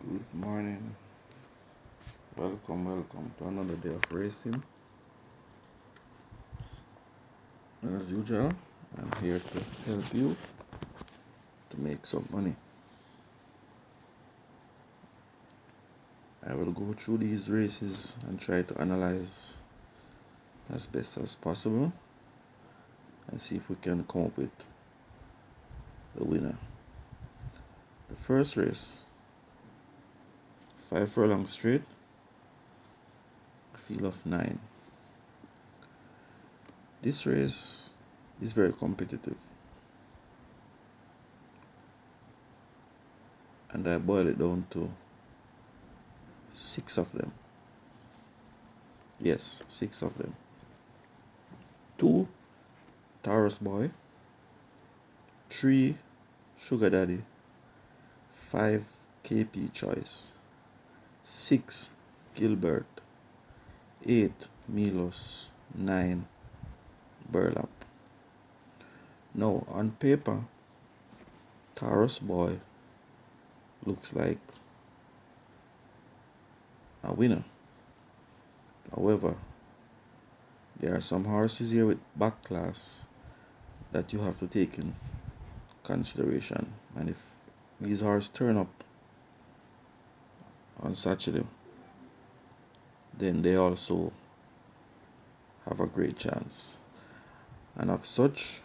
Good morning. Welcome to another day of racing. As usual, I'm here to help you to make some money. I will go through these races and try to analyze as best as possible and see if we can come up with the winner. The first race, 5 furlong straight, field of 9. This race is very competitive, and I boil it down to 6 of them. Yes, 6 of them. 2 Taurus Boy, 3 Sugar Daddy, 5 KP Choice, 6 Gilbert, 8 Milos, 9 Burlap. Now on paper, Taurus Boy looks like a winner. However, there are some horses here with back class that you have to take in consideration, and if these horses turn up on Saturday, then they also have a great chance. And of such,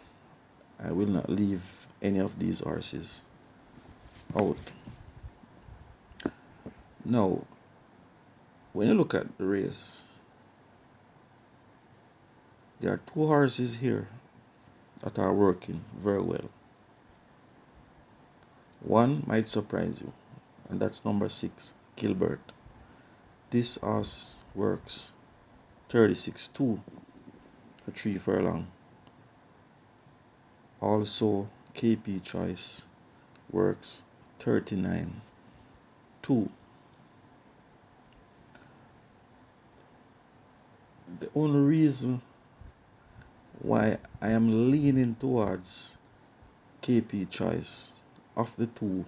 I will not leave any of these horses out. Now, when you look at the race, there are 2 horses here that are working very well. One might surprise you, and that's number 6, Gilbert. This horse works 36.2 for 3 furlong. Also, KP Choice works 39.2. The only reason why I am leaning towards KP Choice of the 2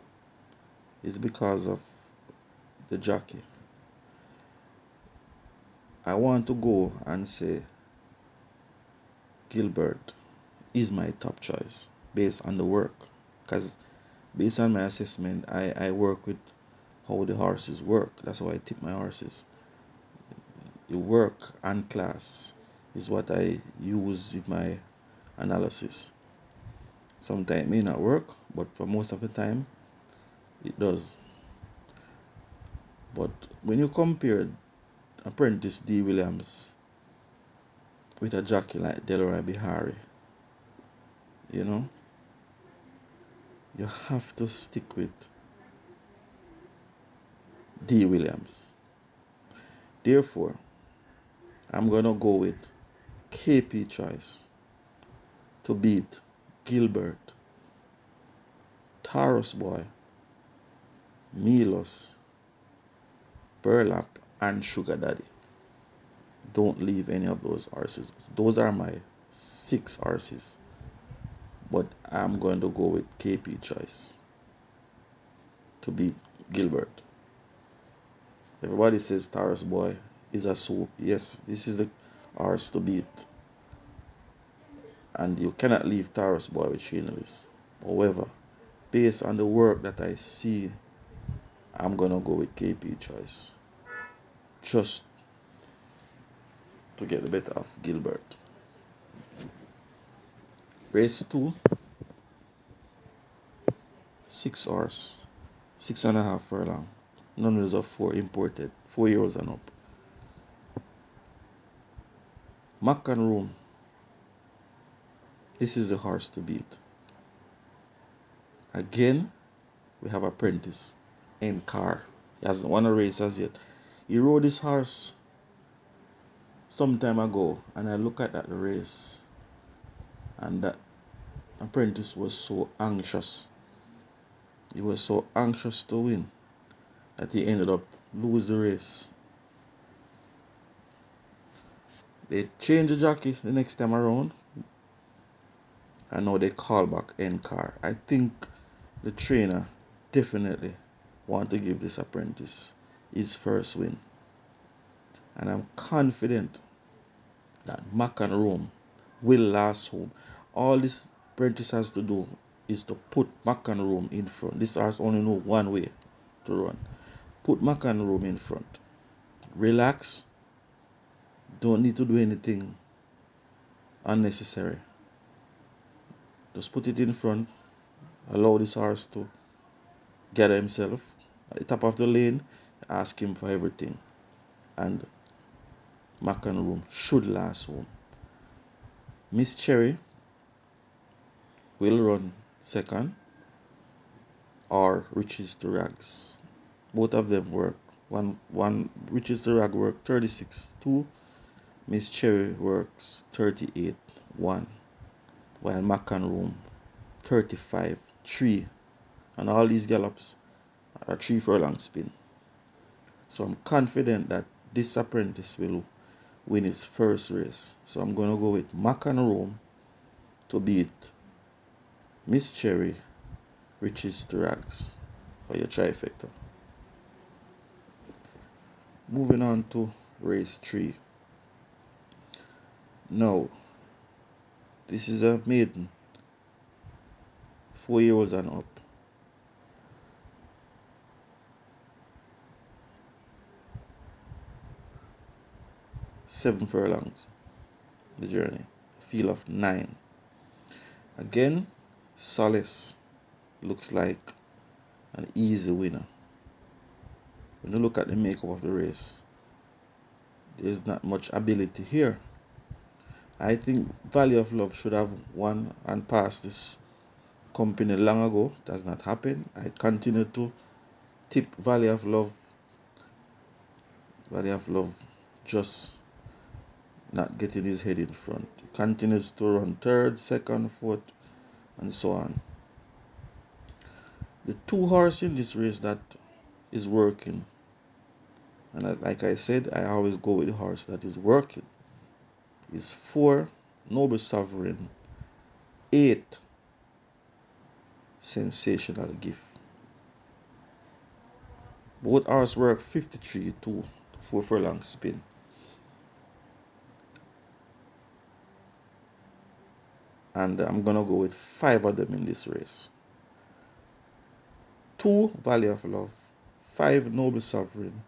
is because of the jockey. I want to go and say Gilbert is my top choice based on the work, because based on my assessment, I work with how the horses work. That's how I tip my horses. The work and class is what I use in my analysis. Sometimes it may not work, but for most of the time it does. But when you compare Apprentice D. Williams with a jockey like Delroy Bihari, you have to stick with D. Williams. Therefore, I'm going to go with KP Choice to beat Gilbert, Taurus Boy, Milos, Burlap, and Sugar Daddy. Don't leave any of those horses. Those are my 6 horses. But I'm going to go with KP Choice to beat Gilbert. Everybody says Taurus Boy is a soap. Yes, this is the horse to beat. And you cannot leave Taurus Boy with Shane. However, based on the work that I see, I'm going to go with KP Choice. Just to get the better of Gilbert. Race 2, 6 horse, 6.5 furlong. None of those are 4 imported, 4-year-olds and up. Mac and Room. This is the horse to beat. Again, we have Apprentice and Car. He hasn't won a race as yet. He rode this horse some time ago, and I look at that race, and that Apprentice was so anxious. He was so anxious to win that he ended up losing the race. They changed the jockey the next time around, and now they call back N-Car. I think the trainer definitely want to give this apprentice his first win. And I'm confident that Mac and Rome will last home. All this apprentice has to do is to put Mac and Rome in front. This horse only know one way to run. Put Mac and Rome in front. Relax. Don't need to do anything unnecessary. Just put it in front. Allow this horse to gather himself. At the top of the lane, ask him for everything. And Mac and Rome should last home. Miss Cherry will run second, or Riches to Rags. Both of them work. One Riches to Rag work 36-2. Miss Cherry works 38-1. While Mac and Rome 35-3. And all these gallops are 3 furlong spin. So I'm confident that this apprentice will win his first race. So I'm going to go with Mac and Rome to beat Miss Cherry, Riches to Rags for your trifecta. Moving on to race 3. Now, this is a maiden, 4-year-olds and up. Seven furlongs, the journey. Field of 9. Again, Solace looks like an easy winner. When you look at the makeup of the race, there's not much ability here. I think Valley of Love should have won and passed this company long ago. It has not happened. I continue to tip Valley of Love. Valley of Love just not getting his head in front. He continues to run third, second, fourth, and so on. The 2 horse in this race that is working, and like I said, I always go with the horse that is working, is 4 Noble Sovereign, 8 Sensational Gift. Both horses work 53-2, 4 furlong spin. And I'm going to go with 5 of them in this race. 2 Valley of Love, 5 Noble Sovereign,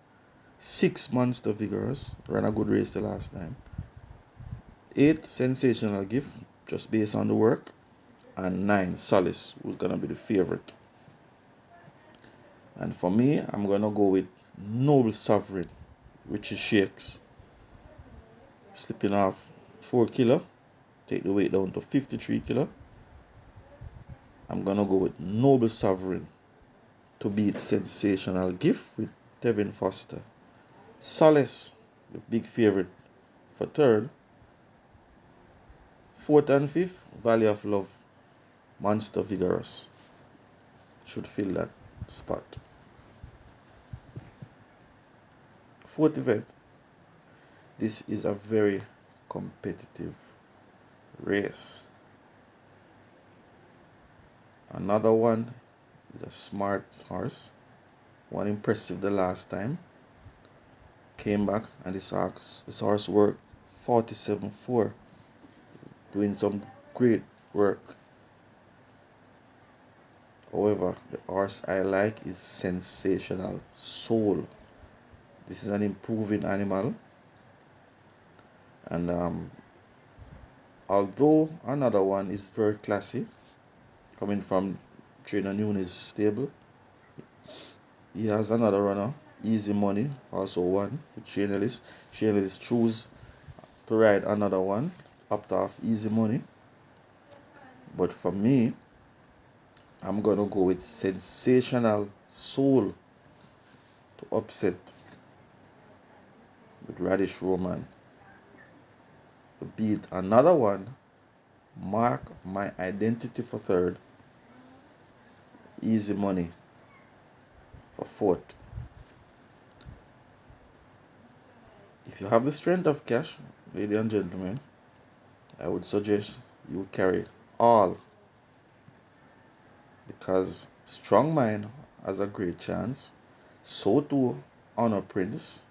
6 Monster Vigorous, ran a good race the last time, 8 Sensational Gift, just based on the work, and 9 Solace, who's going to be the favorite. And for me, I'm going to go with Noble Sovereign, which is shakes, slipping off 4 kilo, take the weight down to 53 kilo. I'm going to go with Noble Sovereign to beat Sensational Gift with Tevin Foster. Solace, the big favorite, for third. 4th and 5th, Valley of Love, Monster Vigorous should fill that spot. 4th event. This is a very competitive race. Another one is a smart horse. One impressive the last time. Came back and this horse worked 47-4. Doing some great work. However, the horse I like is Sensational Soul. This is an improving animal. And although another one is very classy, coming from Trainer Nunes' stable, he has another runner, Easy Money, also won with Shane Ellis. Shane Ellis chose to ride another one, opt off Easy Money. But for me, I'm going to go with Sensational Soul to upset with Radish Roman. To beat another one, Mark My Identity for third, Easy Money for fourth. If you have the strength of cash, ladies and gentlemen, I would suggest you carry all, because strong mind has a great chance. So too Honor Prince.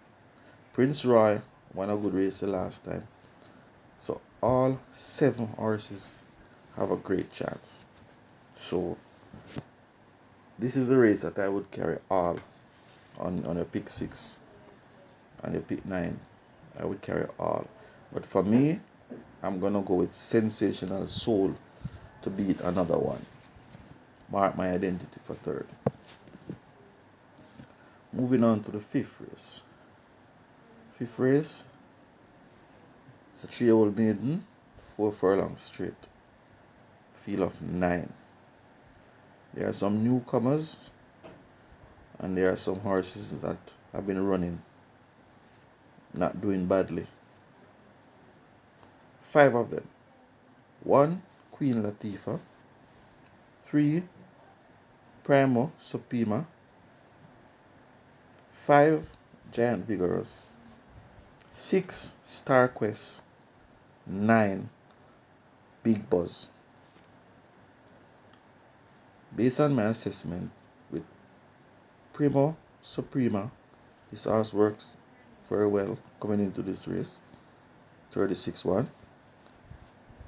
Prince Roy won a good race the last time. So all 7 horses have a great chance. So this is the race that I would carry all on your pick 6 and your pick 9. I would carry all. But for me, I'm gonna go with Sensational Soul to beat another one. Mark my identity for third. Moving on to the fifth race. Fifth race, it's a 3-year-old maiden, 4 furlongs straight. Field of 9. There are some newcomers and there are some horses that have been running, not doing badly. 5 of them. 1, Queen Latifah. 3, Primo Suprema. 5, Giant Vigorous. 6, Star Quest. 9, Big Buzz. Based on my assessment with Primo Suprema, this horse works very well coming into this race. 36-1.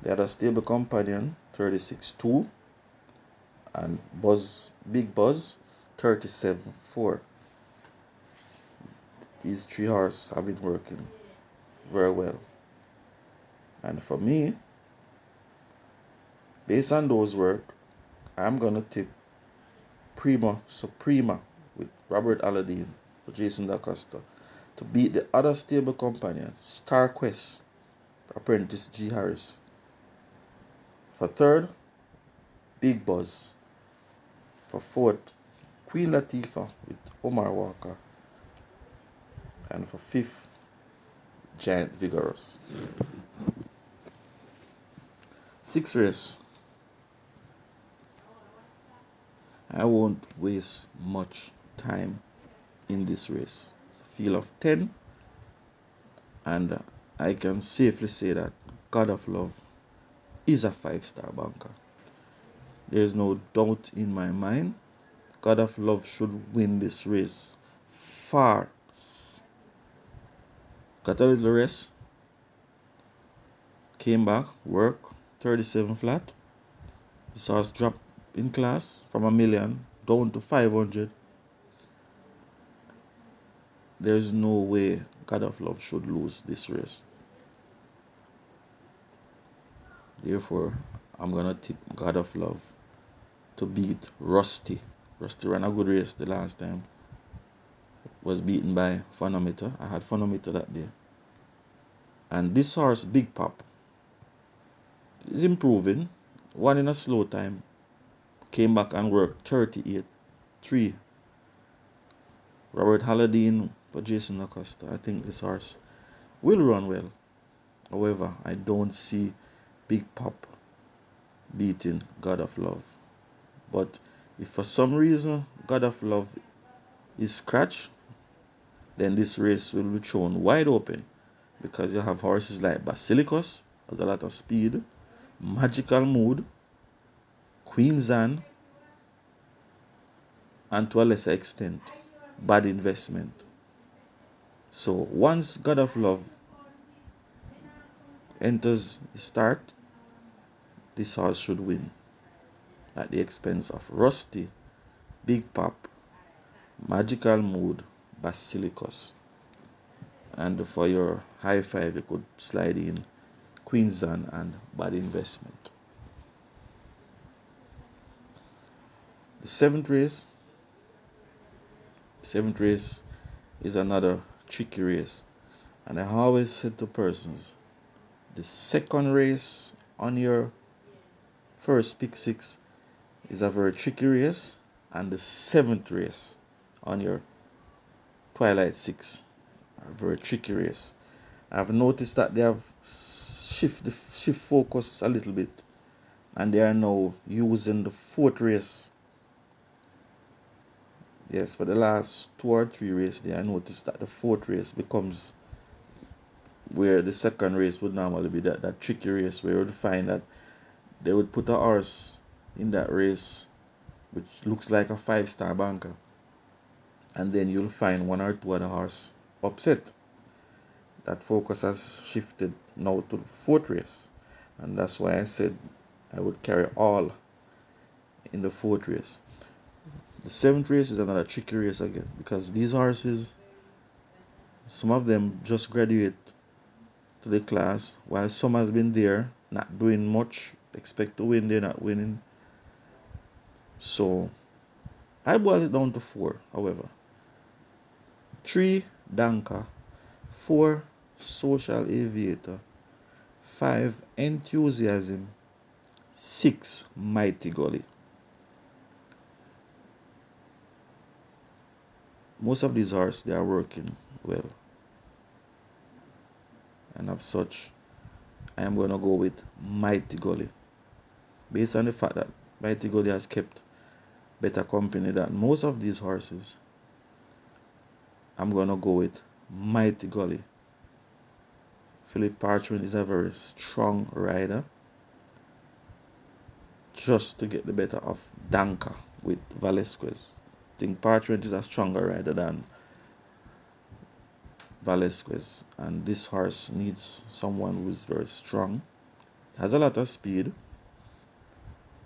They had a stable companion, 36-2. And Big Buzz, 37-4. These 3 horses have been working very well. And for me, based on those work, I'm gonna tip Primo Suprema with Robert Aladdin for Jason DaCosta to beat the other stable companion, Star Quest, Apprentice G. Harris. For third, Big Buzz. For fourth, Queen Latifah with Omar Walker. And for fifth, Giant Vigorous. 6th race. I won't waste much time in this race. It's a field of 10, and I can safely say that God of Love is a 5-star banker. There is no doubt in my mind. God of Love should win this race. Far. Got a little rest. Came back, work, 37 flat. This horse dropped in class from a million down to 500. There's no way God of Love should lose this race. Therefore, I'm gonna tip God of Love to beat Rusty. Rusty ran a good race the last time. Was beaten by Phonometer. I had Phonometer that day. And this horse, Big Pop, is improving. One in a slow time. Came back and worked 38-3. Robert Halladine for Jason Acosta. I think this horse will run well. However, I don't see Big Pop beating God of Love. But if for some reason God of Love is scratched, then this race will be thrown wide open because you have horses like Basilicus, has a lot of speed, Magical Mood, Queen Zan, and to a lesser extent, Bad Investment. So once God of Love enters the start, this horse should win at the expense of Rusty, Big Pop, Magical Mood, Basilicus. And for your high five, you could slide in Queensland and Bad Investment. The seventh race is another tricky race. And I always said to persons, the second race on your first pick 6 is a very tricky race, and the 7th race on your Twilight 6, a very tricky race. I've noticed that they have shift focus a little bit, and they are now using the 4th race. Yes, for the last 2 or 3 races, I noticed that the 4th race becomes where the second race would normally be that tricky race where you would find that they would put a horse in that race which looks like a 5-star banker. And then you'll find one or two other horse upset. That focus has shifted now to the fourth race. And that's why I said I would carry all in the fourth race. The seventh race is another tricky race again because these horses, some of them just graduate to the class while some has been there not doing much, expect to win, they're not winning. So I boil it down to four, however. 3 Danka, 4 Social Aviator, 5 Enthusiasm, 6 Mighty Gully. Most of these horses, they are working well, and as such I am going to go with Mighty Gully based on the fact that Mighty Gully has kept better company than most of these horses. I'm going to go with Mighty Gully. Philip Parchment is a very strong rider, just to get the better of Danka with Velasquez. I think Parchment is a stronger rider than Velasquez, and this horse needs someone who is very strong. Has a lot of speed,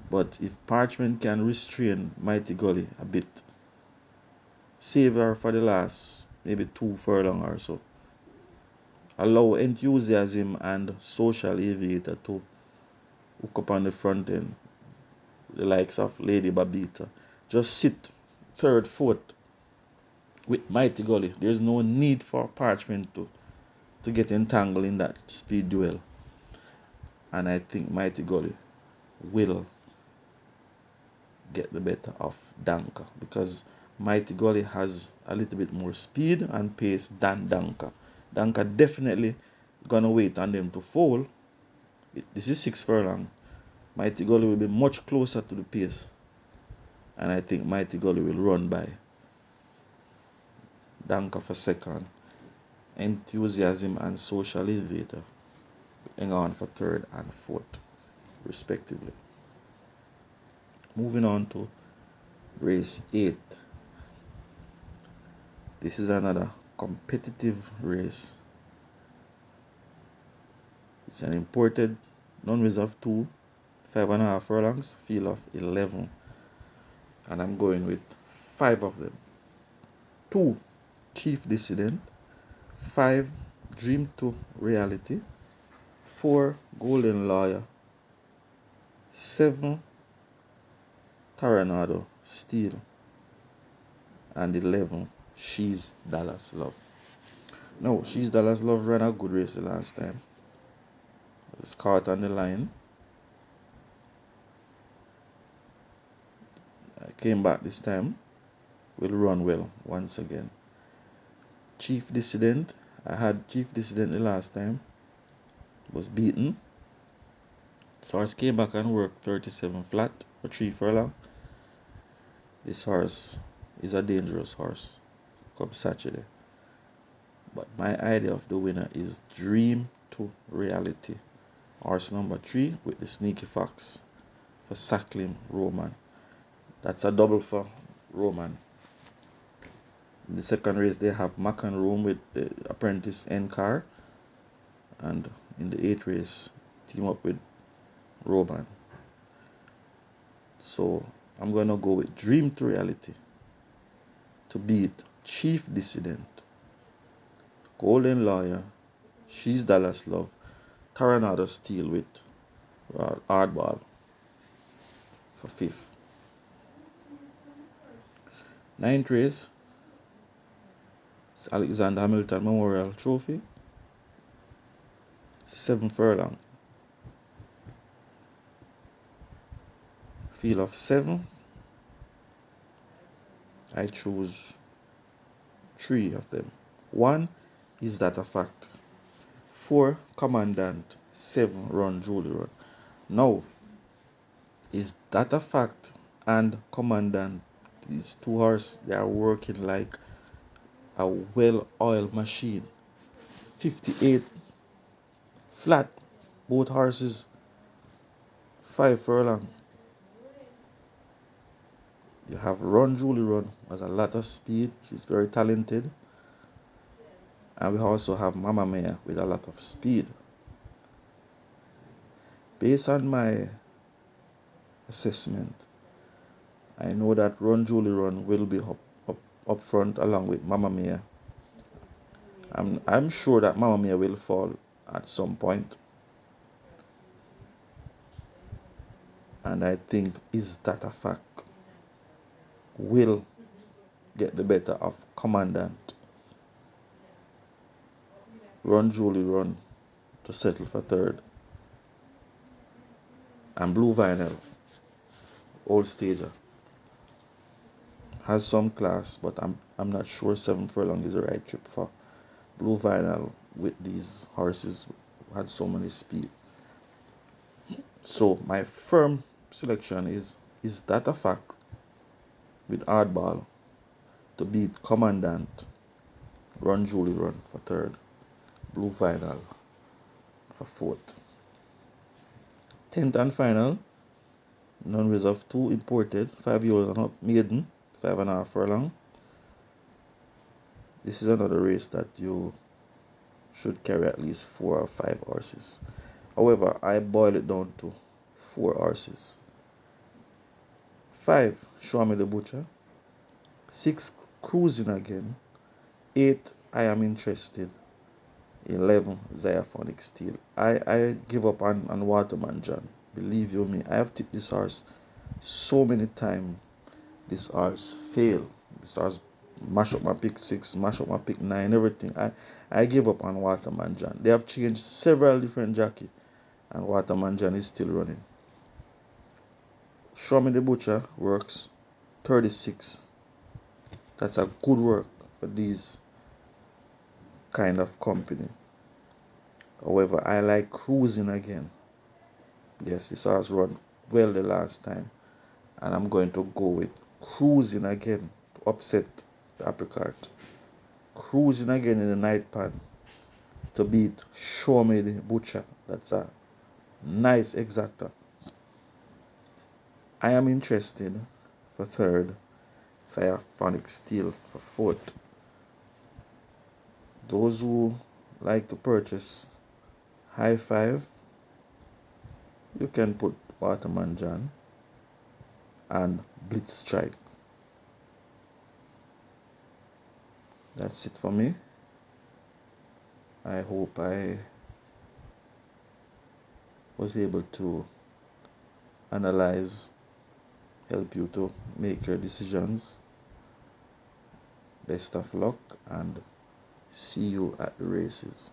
but if Parchment can restrain Mighty Gully a bit, save her for the last maybe 2 furlong or so, allow Enthusiasm and Social Aviator to hook up on the front end, the likes of Lady Babita, just sit third, fourth with Mighty Gully. There's no need for Parchment to get entangled in that speed duel. And I think Mighty Gully will get the better of Danka because Mighty Gully has a little bit more speed and pace than Danka. Danka definitely gonna wait on them to fall. This is 6 furlong. Mighty Gully will be much closer to the pace, and I think Mighty Gully will run by Danka for second. Enthusiasm and Social Elevator hang on for third and fourth, respectively. Moving on to race 8. This is another competitive race. It's an imported non-reserve 2, 5.5 furlongs, field of 11. And I'm going with 5 of them. 2 Chief Dissident, 5 Dream to Reality, 4 Golden Lawyer, 7 Taranado Steel, and 11 She's Dallas Love. No, She's Dallas Love ran a good race the last time. It was caught on the line. I came back this time. Will run well once again. Chief Dissident. I had Chief Dissident the last time. Was beaten. This horse came back and worked 37 flat for 3 furlong. This horse is a dangerous horse come Saturday. But my idea of the winner is Dream to Reality. Horse number 3 with the Sneaky Fox for Sackling Roman. That's a double for Roman. In the second race, they have Macan Room with the Apprentice N-Car. And in the 8th race, team up with Roman. So I'm going to go with Dream to Reality to beat Chief Dissident, Golden Lawyer, She's Dallas Love, Taranado Steel with Hardball for 5th. 9th race, Alexander Hamilton Memorial Trophy, 7 furlong, field of 7. I choose 3 of them. 1 is That a Fact, 4 Commandant, 7 Run Julie Run. Now, is That a Fact and Commandant, these 2 horses, they are working like a well-oiled machine. 58 flat, both horses, 5 furlong. You have Run Julie Run, who has a lot of speed. She's very talented. And we also have Mama Mia with a lot of speed. Based on my assessment, I know that Run Julie Run will be up front along with Mama Mia. I'm sure that Mama Mia will fall at some point. And I think Is That a Fact will get the better of Commandant. Run Julie Run to settle for third. And Blue Vinyl, old stager, has some class, but I'm not sure 7 Furlong is the right trip for Blue Vinyl with these horses who had so many speed. So my firm selection Is That a Fact with Hardball to beat Commandant, Run Julie Run for third, Blue Vinyl for fourth. 10th and final, non-reserve 2 imported, 5-year-old and up maiden, 5.5 furlong. This is another race that you should carry at least 4 or 5 horses. However, I boil it down to 4 horses. 5, Show Me the Butcher. 6, Cruising Again. 8, I Am Interested. 11, Xyphonic Steel. I give up on Waterman John. Believe you me, I have tipped this horse so many times. This horse failed. This horse mash up my pick 6, mash up my pick 9, everything. I give up on Waterman John. They have changed several different jockeys, and Waterman John is still running. Show Me the Butcher works 36. That's a good work for these kind of company. However, I like Cruising Again. Yes, this horse run well the last time, and I'm going to go with Cruising Again to upset the apricot. Cruising Again in the night pan to beat Show Me the Butcher. That's a nice exacta. I Am Interested for third. Xyphonic Steel for fourth. Those who like to purchase High Five, you can put Waterman John and Blitz Strike. That's it for me. I hope I was able to analyze, help you to make your decisions. Best of luck and see you at the races.